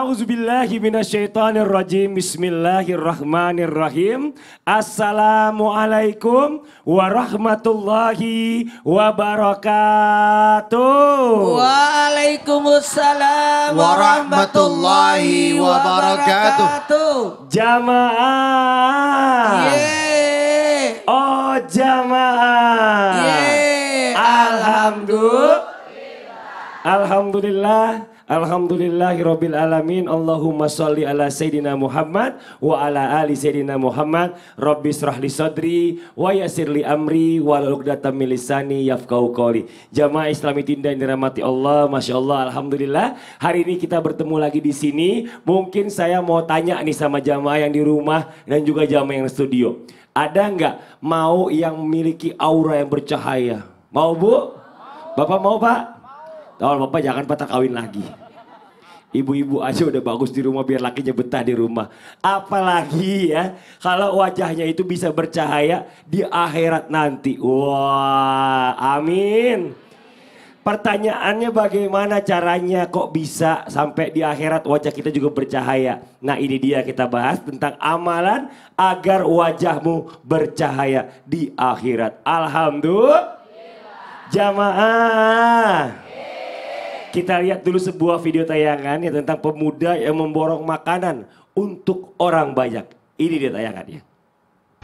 A'udzubillahi minasyaitonirrajim. Bismillahirrahmanirrahim. Assalamualaikum warahmatullahi wabarakatuh. Waalaikumsalam warahmatullahi wabarakatuh. Jamaah. Yeay. Oh jamaah. Yeay. Alhamdulillah. Alhamdulillahirabbil alamin. Allahumma sholli ala sayidina Muhammad wa ala ali sayidina Muhammad. Rabbi shrahli sadri wa yassirli amri wahlul 'uqdatam min lisani yafqahu qouli. Jamaah Islami Tinda yang dirahmati Allah, Masya Allah, alhamdulillah. Hari ini kita bertemu lagi di sini. Mungkin saya mau tanya nih sama jamaah yang di rumah dan juga jamaah yang di studio. Ada nggak mau yang memiliki aura yang bercahaya? Mau Bu? Bapak mau Pak? Kalau Bapak jangan patah kawin lagi. Ibu-ibu aja udah bagus di rumah biar lakinya betah di rumah. Apalagi ya kalau wajahnya itu bisa bercahaya di akhirat nanti. Wah, amin. Pertanyaannya bagaimana caranya kok bisa sampai di akhirat wajah kita juga bercahaya. Nah ini dia kita bahas tentang amalan agar wajahmu bercahaya di akhirat. Alhamdulillah. Jamaah. Kita lihat dulu sebuah video tayangan ya tentang pemuda yang memborong makanan untuk orang banyak. Ini dia tayangannya.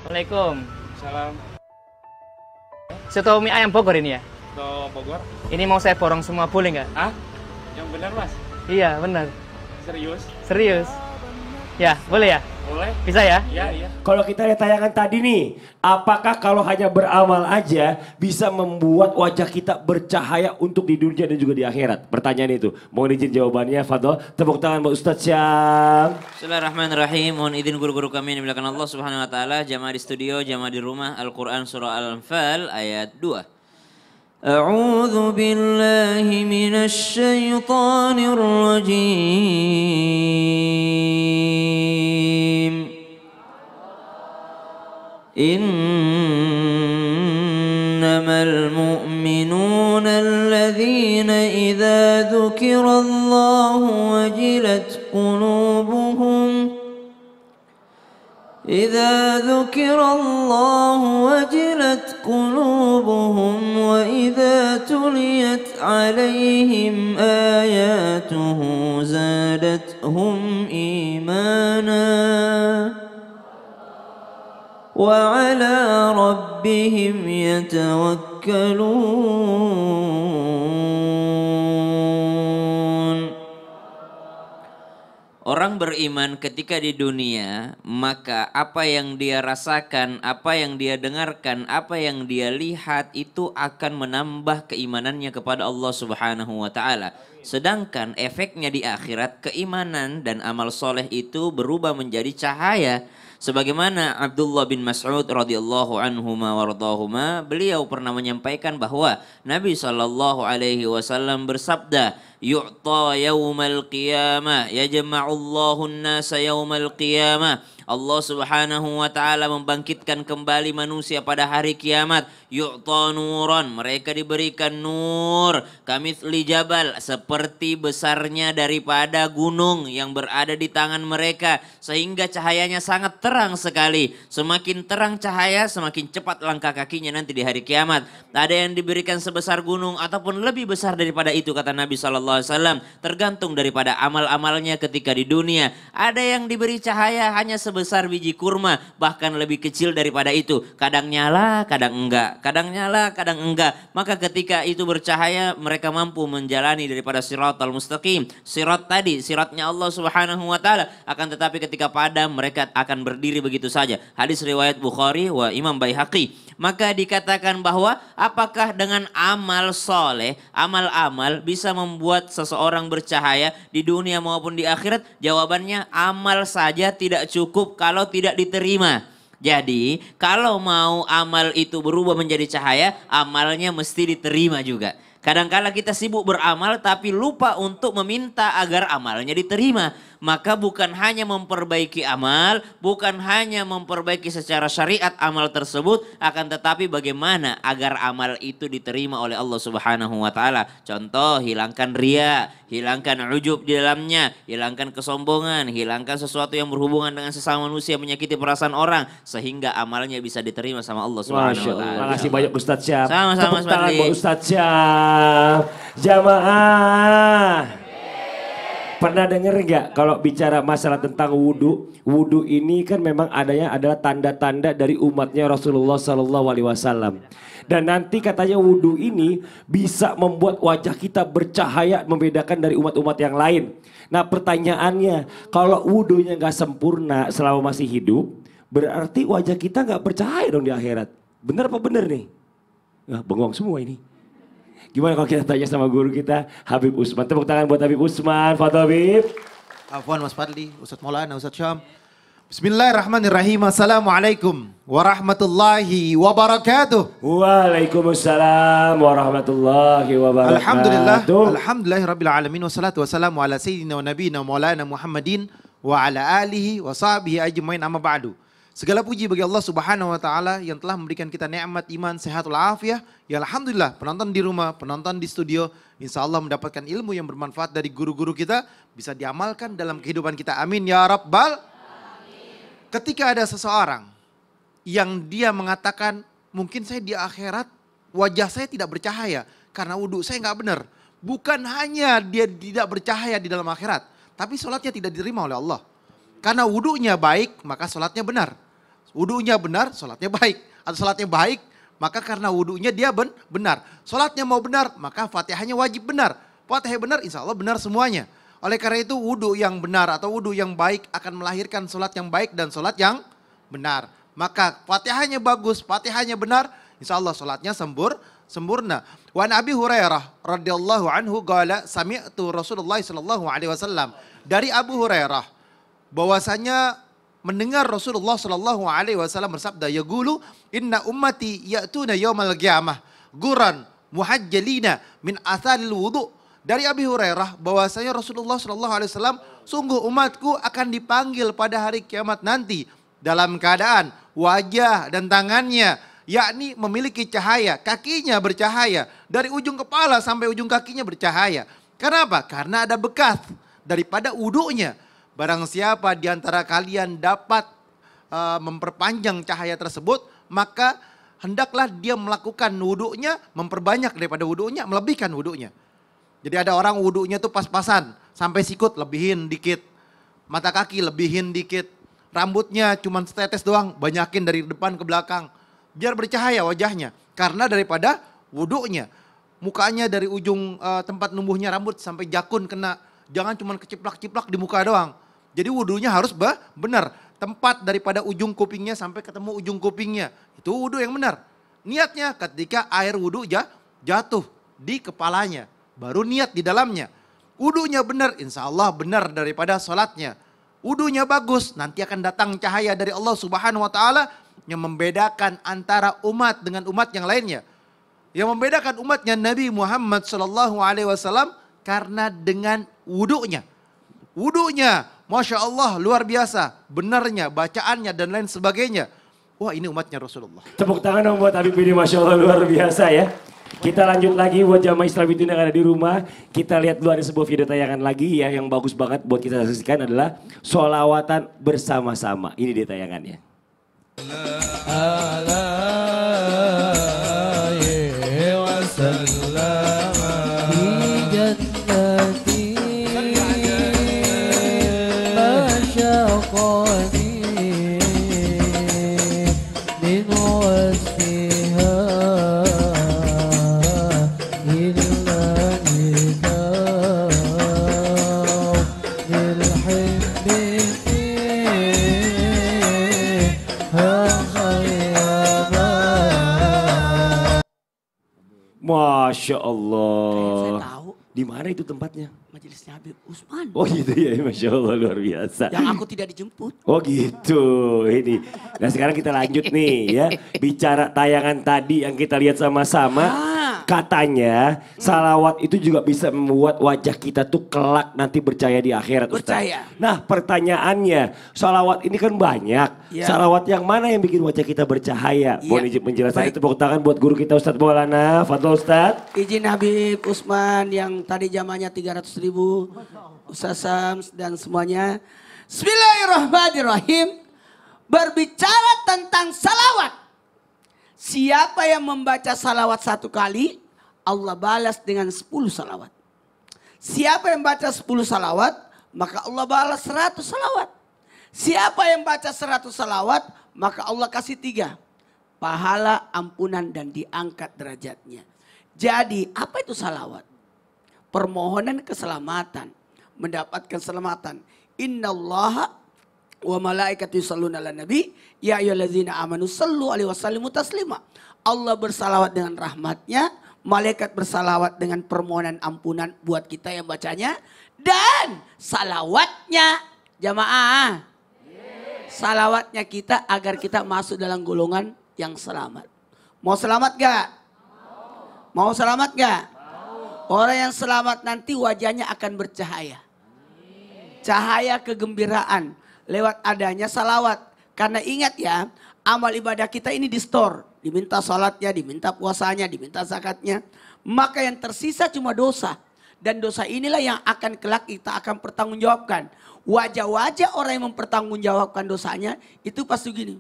Assalamualaikum. Salam. Soto mie ayam Bogor ini ya? Soto Bogor. Ini mau saya borong semua, boleh nggak? Ah? Yang benar mas? Iya benar. Serius? Serius? Ya boleh ya? Boleh? Bisa ya? Iya. Kalau kita lihat tayangan tadi nih, apakah kalau hanya beramal aja bisa membuat wajah kita bercahaya untuk di dunia dan juga di akhirat? Pertanyaan itu. Mohon izin jawabannya, Fadol. Tepuk tangan buat Ustadz Syam. Bismillahirrahmanirrahim. Mohon izin guru-guru kami yang dimuliakan Allah Subhanahu wa taala, jamaah di studio, jamaah di rumah. Al-Qur'an surah Al-Anfal ayat 2. A'udzu billahi minasy syaithanir rajim. Innamal mu'minuna alladhina idza dzukirallahu wajilat qulubuhum إذا ذكر الله وجلت قلوبهم وإذا تليت عليهم آياته زادتهم إيمانا وعلى ربهم يتوكلون. Orang beriman ketika di dunia, maka apa yang dia rasakan, apa yang dia dengarkan, apa yang dia lihat itu akan menambah keimanannya kepada Allah Subhanahu wa taala. Sedangkan efeknya di akhirat, keimanan dan amal soleh itu berubah menjadi cahaya. Sebagaimana Abdullah bin Mas'ud radhiyallahu anhuma wardahuma, beliau pernah menyampaikan bahwa Nabi sallallahu alaihi wasallam bersabda, "Yu'ta yaumal qiyamah, yajma'ullahu an-nasa yaumal qiyamah." Allah Subhanahu wa taala membangkitkan kembali manusia pada hari kiamat. Yu'ta nuran, mereka diberikan nur, kamitsli jabal, seperti besarnya daripada gunung yang berada di tangan mereka, sehingga cahayanya sangat terang sekali. Semakin terang cahaya, semakin cepat langkah kakinya nanti di hari kiamat. Ada yang diberikan sebesar gunung ataupun lebih besar daripada itu, kata Nabi SAW. Tergantung daripada amal-amalnya ketika di dunia. Ada yang diberi cahaya hanya sebesar biji kurma, bahkan lebih kecil daripada itu. Kadang nyala, kadang enggak. Kadang nyala, kadang enggak. Maka ketika itu bercahaya, mereka mampu menjalani daripada siratal mustaqim. Sirat tadi, siratnya Allah Subhanahu wa taala. Akan tetapi ketika padam, mereka akan berdiri begitu saja. Hadis riwayat Bukhari wa Imam Baihaqi. Maka dikatakan bahwa apakah dengan amal soleh, amal-amal bisa membuat seseorang bercahaya di dunia maupun di akhirat? Jawabannya amal saja tidak cukup kalau tidak diterima. Jadi kalau mau amal itu berubah menjadi cahaya, amalnya mesti diterima juga. Kadangkala kita sibuk beramal tapi lupa untuk meminta agar amalnya diterima. maka bukan hanya memperbaiki amal, bukan hanya memperbaiki secara syariat amal tersebut, akan tetapi bagaimana agar amal itu diterima oleh Allah Subhanahu wa taala. Contoh, hilangkan ria, hilangkan ujub di dalamnya, hilangkan kesombongan, hilangkan sesuatu yang berhubungan dengan sesama manusia, menyakiti perasaan orang, sehingga amalnya bisa diterima sama Allah Subhanahu wa taala. Terima kasih banyak Ustadz Syaf. Sama-sama, Tepuk tangan Mas buat Ustadz Syaf. Jamaah. Pernah denger nggak kalau bicara masalah tentang wudhu? Wudhu ini kan memang adanya adalah tanda-tanda dari umatnya Rasulullah Sallallahu Alaihi Wasallam. Dan nanti katanya wudhu ini bisa membuat wajah kita bercahaya, membedakan dari umat-umat yang lain. Nah pertanyaannya, kalau wudhunya nggak sempurna selama masih hidup, berarti wajah kita nggak bercahaya dong di akhirat. Bener apa bener nih? Nah, bengong semua ini. Gimana kalau kita tanya sama guru kita, Habib Usman. Tepuk tangan buat Habib Usman, Fadhil Habib. Afwan Mas Fadli, Ustadz Maulana, Ustadz Syam. Bismillahirrahmanirrahim. Assalamualaikum warahmatullahi wabarakatuh. Waalaikumsalam warahmatullahi wabarakatuh. Alhamdulillahirabbil alamin wassalatu wassalamu ala sayyidina wa nabiyina Maulana Muhammadin wa ala alihi wa sahbihi ajmain, amma ba'du. Segala puji bagi Allah Subhanahu wa taala yang telah memberikan kita nikmat iman, sehat walafiat. Ya alhamdulillah, penonton di rumah, penonton di studio, insya Allah mendapatkan ilmu yang bermanfaat dari guru-guru kita, bisa diamalkan dalam kehidupan kita. Amin ya rabbal. Ketika ada seseorang yang dia mengatakan, mungkin saya di akhirat wajah saya tidak bercahaya karena wudhu saya nggak benar. Bukan hanya dia tidak bercahaya di dalam akhirat, tapi sholatnya tidak diterima oleh Allah. Karena wudhunya baik, maka sholatnya benar. Wudhunya benar, sholatnya baik. Atau sholatnya baik, maka karena wudhunya dia benar. Sholatnya mau benar, maka fatihahnya wajib benar. Fatihah benar, insya Allah benar semuanya. Oleh karena itu wudhu yang benar atau wudhu yang baik akan melahirkan sholat yang baik dan sholat yang benar. Maka fatihahnya bagus, fatihahnya benar, insya Allah sholatnya sempurna. Wa Abi Hurairah radhiyallahu anhu qala sami'tu Rasulullah sallallahu alaihi wasallam. Dari Abu Hurairah bahwasanya mendengar Rasulullah sallallahu alaihi wasallam bersabda, yaqulu inna ummati ya'tuna yaumal qiyamah guran muhajjalina min atharil wudu. Dari Abi Hurairah bahwasanya Rasulullah sallallahu alaihi wasallam, sungguh umatku akan dipanggil pada hari kiamat nanti dalam keadaan wajah dan tangannya yakni memiliki cahaya, kakinya bercahaya, dari ujung kepala sampai ujung kakinya bercahaya. Kenapa? Karena ada bekas daripada wudunya. Barang siapa di antara kalian dapat memperpanjang cahaya tersebut, maka hendaklah dia melakukan wudunya, memperbanyak daripada wudunya, melebihkan wudunya. Jadi ada orang wudunya tuh pas-pasan, sampai sikut lebihin dikit, mata kaki lebihin dikit, rambutnya cuma setetes doang, banyakin dari depan ke belakang, biar bercahaya wajahnya. Karena daripada wudunya, mukanya dari ujung tempat numbuhnya rambut sampai jakun kena, jangan cuma keciplak-ciplak di muka doang. Jadi wudunya harus benar. Tempat daripada ujung kupingnya sampai ketemu ujung kupingnya. Itu wudu yang benar. Niatnya ketika air wudu jatuh di kepalanya. Baru niat di dalamnya. Wudunya benar, insya Allah benar daripada sholatnya. Wudunya bagus, nanti akan datang cahaya dari Allah Subhanahu wa taala yang membedakan antara umat dengan umat yang lainnya. Yang membedakan umatnya Nabi Muhammad sallallahu alaihi wasallam karena dengan wudunya. Wudunya, Masya Allah luar biasa. Benarnya, bacaannya dan lain sebagainya. Wah ini umatnya Rasulullah. Tepuk tangan dong buat Habib ini, Masya Allah luar biasa ya. Kita lanjut lagi buat jamaah Islam itu yang ada di rumah. Kita lihat dulu ada sebuah video tayangan lagi ya yang bagus banget buat kita saksikan adalah sholawatan bersama-sama. Ini dia tayangannya. Masya Allah. Di mana itu tempatnya? Majelisnya Habib Usman. Oh gitu ya, Masya Allah luar biasa. Yang aku tidak dijemput. Oh gitu, ini. Nah sekarang kita lanjut nih ya. Bicara tayangan tadi yang kita lihat sama-sama. Katanya salawat itu juga bisa membuat wajah kita tuh kelak nanti bercahaya di akhirat. Ustaz. Percaya. Nah pertanyaannya, salawat ini kan banyak. Ya. Salawat yang mana yang bikin wajah kita bercahaya? Ya. Boleh menjelaskan Baik. tepuk tangan buat guru kita Ustadz Maulana. Fadol Ustadz. Izin Habib Usman yang tadi zamannya 300.000. Ustaz Sams dan semuanya. Bismillahirrahmanirrahim. Berbicara tentang salawat. Siapa yang membaca salawat 1 kali, Allah balas dengan 10 salawat. Siapa yang baca 10 salawat, maka Allah balas 100 salawat. Siapa yang baca 100 salawat, maka Allah kasih 3. Pahala, ampunan, dan diangkat derajatnya. Jadi apa itu salawat? Permohonan keselamatan. Mendapatkan keselamatan. Innallaha wa malaikatu yusholluna 'alan nabi ya ayyuhallazina amanu shallu alaihi wasallimu taslima. Allah bersalawat dengan rahmatnya, malaikat bersalawat dengan permohonan ampunan buat kita yang bacanya, dan salawatnya jamaah. Salawatnya kita agar kita masuk dalam golongan yang selamat. Mau selamat gak? Mau selamat gak? Orang yang selamat nanti wajahnya akan bercahaya. Cahaya kegembiraan. Lewat adanya salawat. Karena ingat ya, amal ibadah kita ini di store. Diminta salatnya, diminta puasanya, diminta zakatnya. Maka yang tersisa cuma dosa. Dan dosa inilah yang akan kelak kita akan pertanggungjawabkan. Wajah-wajah orang yang mempertanggungjawabkan dosanya itu pasti gini.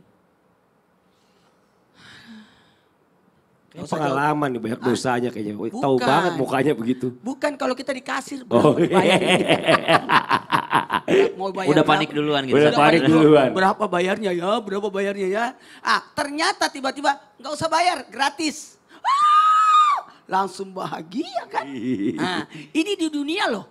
Kayak pengalaman nih banyak dosanya kayaknya. Tahu Bukan. banget mukanya begitu. Bukan kalau kita di kasir. Oh, Mau bayar Udah berapa? panik duluan gitu. Udah Ustaz. panik duluan. Berapa bayarnya ya? Berapa bayarnya ya? Ternyata tiba-tiba nggak usah bayar, gratis. Langsung bahagia kan? Nah, ini di dunia loh.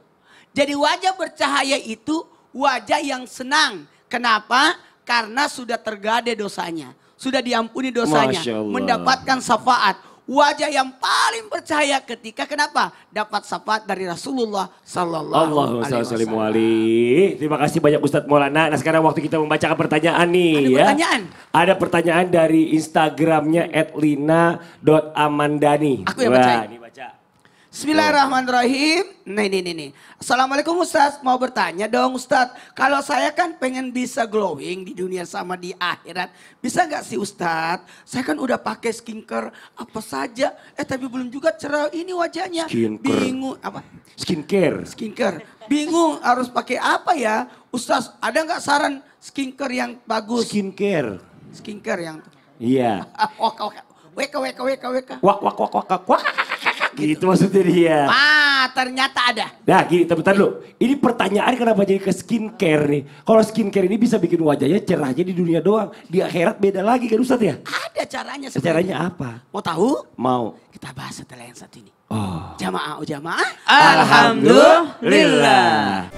Jadi wajah bercahaya itu wajah yang senang. Kenapa? Karena sudah tergade dosanya. Sudah diampuni dosanya. Masya Allah. Mendapatkan syafaat. Wajah yang paling percaya ketika kenapa? Dapat syafaat dari Rasulullah Sallallahu Allahumma Alaihi sholli Wasallam. alaihi. Terima kasih banyak Ustadz Maulana. Nah sekarang waktu kita membacakan pertanyaan nih Ada ya. pertanyaan? Ada pertanyaan dari Instagramnya @lina.amandani. Aku yang Wah, bacain. ini baca. Bismillahirrahmanirrahim. Nih. Assalamualaikum Ustaz. Mau bertanya dong Ustaz. Kalau saya kan pengen bisa glowing di dunia sama di akhirat. Bisa gak sih Ustaz? Saya kan udah pakai skincare apa saja. Tapi belum juga cerah ini wajahnya. Skincare. Bingung. Apa? Skincare. Skincare. Bingung harus pakai apa ya. Ustaz ada gak saran skincare yang bagus? Skincare. Skincare yang... Iya. Weka. Wak. Gitu maksudnya dia. Ternyata ada. Nah gini teman-teman dulu. Ini pertanyaan kenapa jadi ke skincare nih. Kalau skincare ini bisa bikin wajahnya cerah aja di dunia doang. Di akhirat beda lagi kan Ustadz ya? Ada caranya sebenarnya. Caranya apa? Mau tahu? Mau. Kita bahas setelah yang satu ini. Oh. Jamaah. Alhamdulillah.